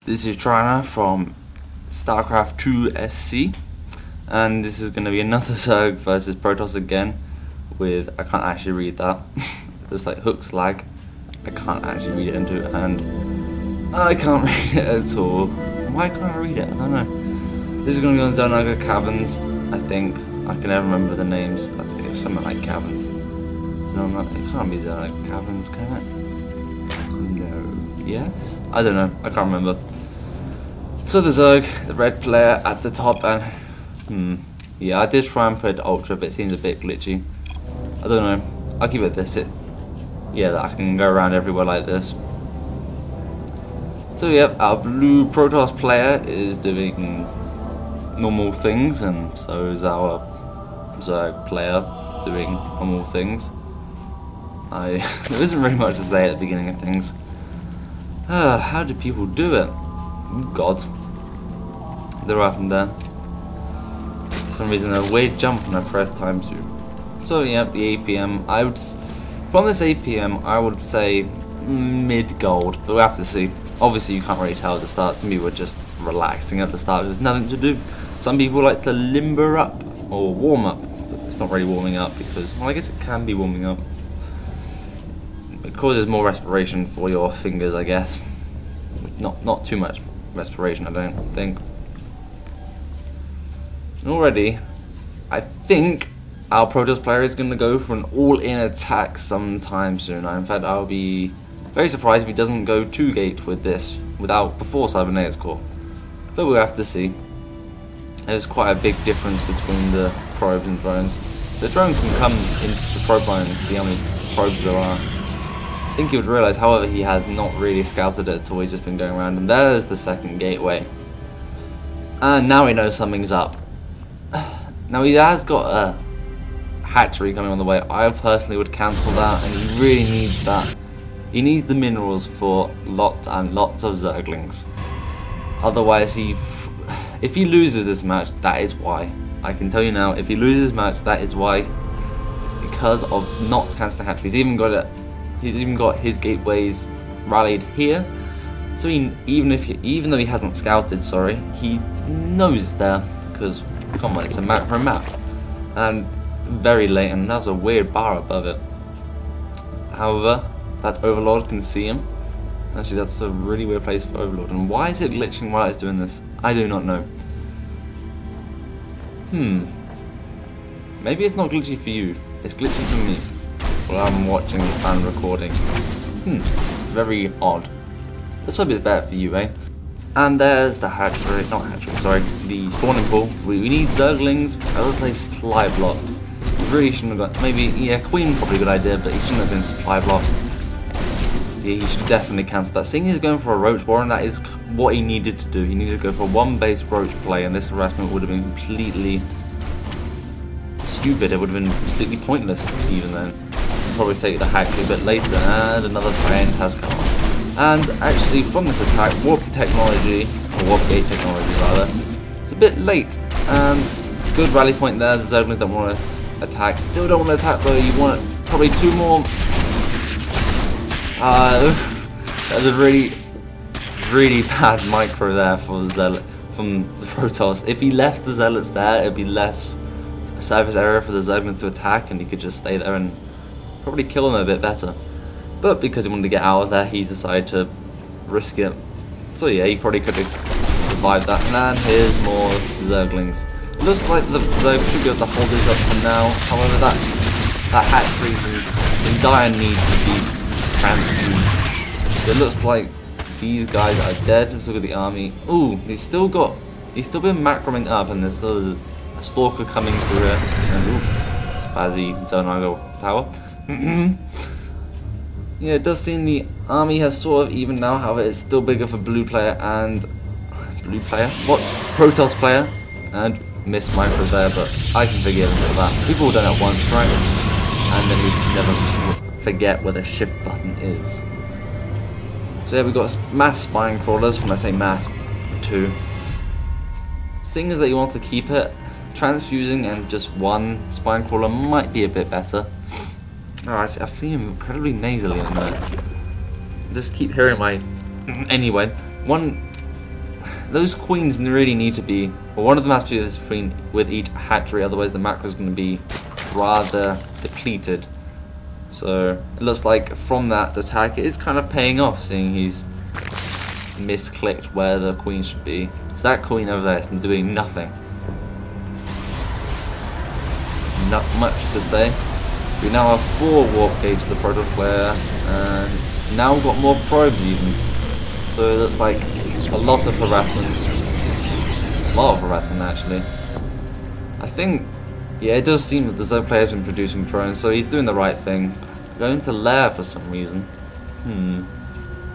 This is Triona from StarCraft 2 SC, and this is going to be another Zerg versus Protoss again with, I can't actually read that, it's like hooks lag, I can't actually read it into it, and I can't read it at all. Why can't I read it? I don't know. This is going to be on Xel'naga Caverns, I think. I can never remember the names. I think it's something like Caverns. It can't be Xel'naga Caverns, can it? No. Yes? I don't know. I can't remember. So the Zerg, the red player at the top, and yeah, I did try and put Ultra, but it seems a bit glitchy. I don't know. I'll keep it this. Yeah, I can go around everywhere like this. So yep, our blue Protoss player is doing normal things, and so is our Zerg player doing normal things. There isn't really much to say at the beginning of things. How do people do it? Oh God, they're up and there. For some reason, a weird jump when I press time 2. So yeah, the APM. From this APM, I would say mid gold, but we'll have to see. Obviously, you can't really tell at the start. Some people are just relaxing at the start. There's nothing to do. Some people like to limber up or warm up. But it's not really warming up because, well, I guess it can be warming up. It causes more respiration for your fingers, I guess. Not too much respiration, I don't think. And already, I think our Protoss player is going to go for an all-in attack sometime soon. In fact, I'll be very surprised if he doesn't go 2-gate with this before Cybernetics Core. But we'll have to see. There's quite a big difference between the probes and drones. The drone can come into the probe line and see how many probes there are. I think he would realise, however, he has not really scouted it at all. He's just been going around, and there's the second gateway. And now he knows something's up. Now he has got a hatchery coming on the way. I personally would cancel that, and he really needs that. He needs the minerals for lots and lots of Zerglings. Otherwise, if he loses this match, that is why. I can tell you now, if he loses this match, that is why. It's because of not cancelling hatchery. He's even got his gateways rallied here, so even though he hasn't scouted, he knows it's there, because come on, it's a macro map, and very late, and there's a weird bar above it. However, that Overlord can see him. Actually, that's a really weird place for Overlord, and why is it glitching while it's doing this? I do not know. Maybe it's not glitchy for you, it's glitchy for me. Well, I'm watching the fan recording. Very odd. This hope is better for you, eh? And there's the hatchery, not hatchery, sorry, the spawning pool. We need Zerglings, I would say supply block. Really shouldn't have got, maybe, yeah, Queen probably a good idea, but he shouldn't have been supply block. Yeah, he should definitely cancel that. Seeing he's going for a roach war, and that is what he needed to do. He needed to go for one base roach play, and this harassment would have been completely stupid. It would have been completely pointless even then. Probably take the hack a bit later, and another plane has come on. And actually, from this attack, warp technology, or warp gate technology rather, it's a bit late. And good rally point there. The Zerglings don't want to attack. Still don't want to attack though. You want probably 2 more. That's a really bad micro there for the Zealot from the Protoss. If he left the Zealots there, it'd be less surface area for the Zerglings to attack, and he could just stay there and probably kill them a bit better. But because he wanted to get out of there, he decided to risk it. So yeah, he probably could have survived that. And here's more Zerglings. It looks like the Zerg should be able to hold this up for now. However, that hatchery is in dire need to be transfused. It looks like these guys are dead. Let's look at the army. Ooh, he's still been macroing up, and there's still a stalker coming through here. And ooh, spazzy Xel'naga power. Yeah, it does seem the army has sort of evened now. However, it's still bigger for blue player and Protoss player, and missed micro there, but I can forgive him for that. People have done it once, right? And then we never forget where the shift button is. So yeah, we've got mass spine crawlers. When I say mass, 2. Seeing as that he wants to keep it, transfusing and just 1 spine crawler might be a bit better. Oh, I feel incredibly nasally in there. Just keep hearing my... Anyway, one those queens really need to be, well, one of them has to be this queen with each hatchery, otherwise the macro is going to be rather depleted. So it looks like from that attack it is kind of paying off, seeing he's misclicked where the queen should be. So that queen over there is doing nothing. Not much to say. We now have 4 warp gates for the Protoss player, and now we've got more probes even. So it looks like a lot of harassment. A lot of harassment actually. I think, yeah, it does seem that the Zerg player has been producing drones, so he's doing the right thing. Going to lair for some reason.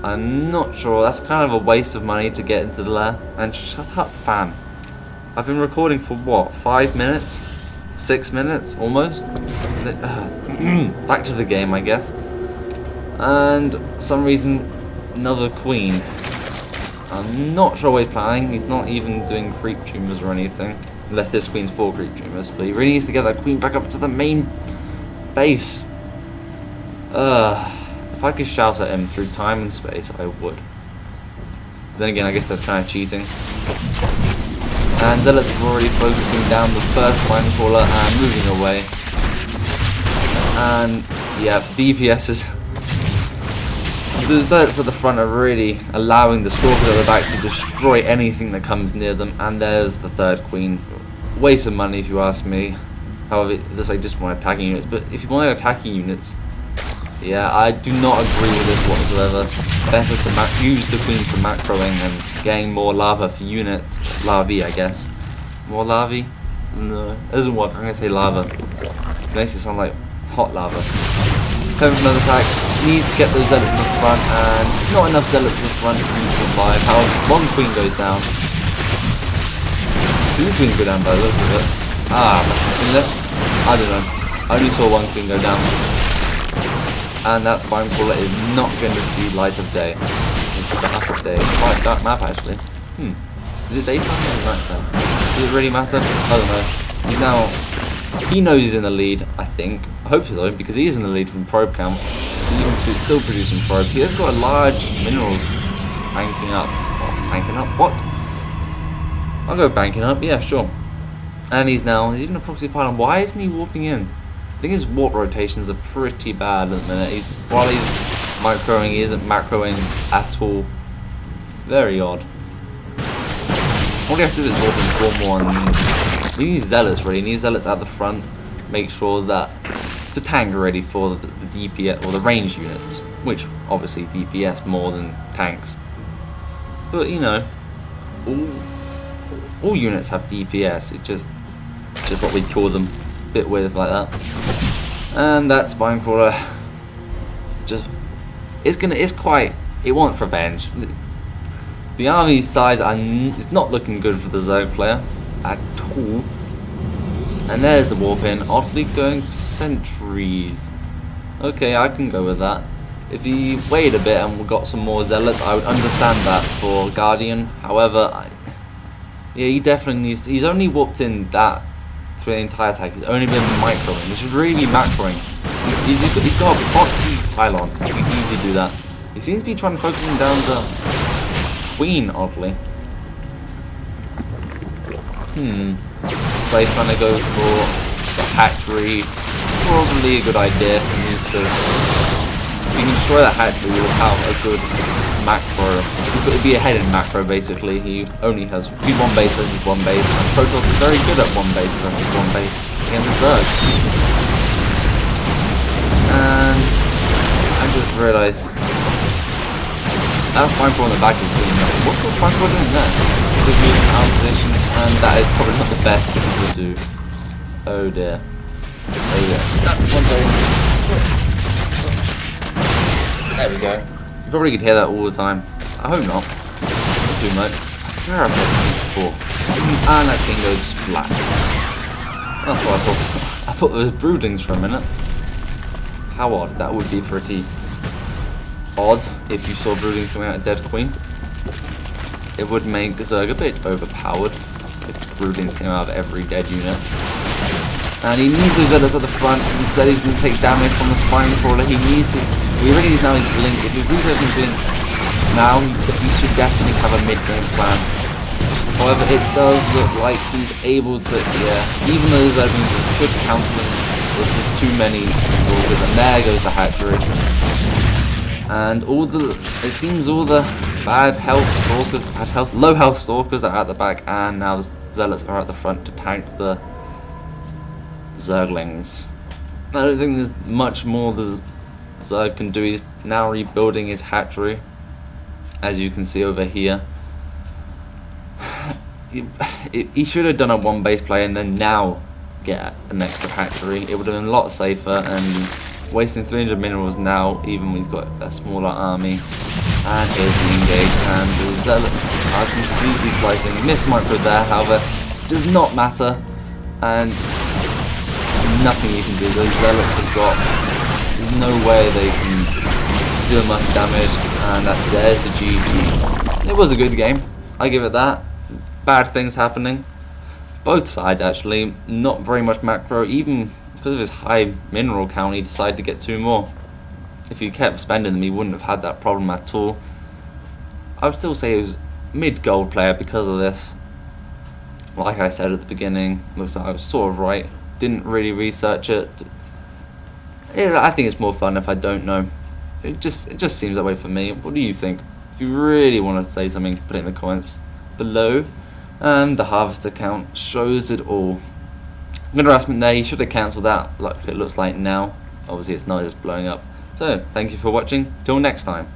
I'm not sure. That's kind of a waste of money to get into the lair. And shut up, fam. I've been recording for what, 5 minutes? 6 minutes almost. Back to the game, I guess. And for some reason, another queen. I'm not sure what he's planning. He's not even doing creep tumors or anything, unless this queen's 4 creep tumors. But he really needs to get that queen back up to the main base. If I could shout at him through time and space, I would. Then again, I guess that's kind of cheating. And Zealots are already focusing down the first mine crawler and moving away. And yeah, DPS is... The Zealots at the front are really allowing the Stalkers at the back to destroy anything that comes near them. And there's the 3rd queen. Waste of money if you ask me. However, it looks like just want attacking units. But if you want attacking units, yeah, I do not agree with this whatsoever. Better to use the queen for macroing and getting more lava for units. Larvae, I guess. More larvae? No, it doesn't work. I'm going to say lava. It makes it sound like hot lava. Going for another attack. Needs to get those zealots in the front, and not enough zealots in the front to survive. However, 1 queen goes down. 2 queens go down by the looks of it. Unless, I don't know. I only saw 1 queen go down. And that spine crawler is not going to see light of day. It's dark of day. Quite a dark map actually. Is it daytime or nighttime? Does it really matter? I don't know. He's now... He knows he's in the lead, I think. I hope so, because he is in the lead from probe count. He's still producing probes. He has got a large minerals banking up. Banking up? What? I'll go banking up, yeah, sure. And he's even a proxy pylon. Why isn't he warping in? I think his warp rotations are pretty bad at the minute. While he's microing, he isn't macroing at all. Very odd. All he has to do is warp in 4 more. He needs zealots really. He needs zealots at the front. Make sure that it's a tank ready for the DPS or the range units, which obviously DPS more than tanks. But you know, all units have DPS. It's just what we call them. Bit weird like that. And that spine crawler it wants revenge. The army size is not looking good for the Zerg player at all. And there's the warp in, oddly going for sentries. Okay, I can go with that. If he waited a bit and we got some more zealots, I would understand that for Guardian. However, yeah, he definitely needs. He's only warped in that for the entire attack. He's only been microing. He should really be macroing. He's got a proxy pylon. He can easily do that. He seems to be trying to focus him down the queen, oddly. So he's trying to go for the hatchery. Probably a good idea for me to... If you can destroy that hatchery, you'll have a good macro. It'll be ahead in macro, basically. He only has 1 base versus 1 base, and Protoss is very good at 1 base versus 1 base against the Zerg. And I just realised that spine crawl on the back is doing nothing. What's the spine crawl doing there? Good moving out of position, and that is probably not the best thing to do. Oh dear. Oh dear. There we go. You probably could hear that all the time. I hope not. Not too much. Where have I before? And that thing goes splat. That's what I thought. I thought there was broodings for a minute. How odd. That would be pretty odd if you saw broodings coming out of Dead Queen. It would make Zerg a bit overpowered if broodings came out of every dead unit. And he needs those others at the front. Instead he's going to take damage from the spine crawler. He needs to... We really need now his blink. If he loses his blink now, he should definitely have a mid-game plan. However, it does look like he's able to, yeah, even though the Zerglings could counter them, there's just too many Stalkers, and there goes the hatchery. And it seems all the bad health Stalkers, low health Stalkers are at the back, and now the Zealots are at the front to tank the Zerglings. I don't think there's much more the Zerg can do. He's now rebuilding his hatchery, as you can see over here. He should have done a one base play and then now get an extra hatchery. It would have been a lot safer, and wasting 300 minerals now, even when he's got a smaller army. And here's the engage, and the Zealots are completely slicing. Missed micro there, however, does not matter, and nothing you can do. Those Zealots have got, there's no way they can do much damage, and there's the GG. It was a good game, I give it that. Bad things happening, both sides actually, not very much macro. Even because of his high mineral count, he decided to get 2 more. If he kept spending them, he wouldn't have had that problem at all. I would still say he was mid-gold player because of this. Like I said at the beginning, looks like I was sort of right. Didn't really research it. Yeah, I think it's more fun if I don't know. It just seems that way for me. What do you think? If you really want to say something, put it in the comments below. And the harvester count shows it all. Good harassment there, he should have cancelled that like it looks like now. Obviously it's not just blowing up. So, thank you for watching, till next time.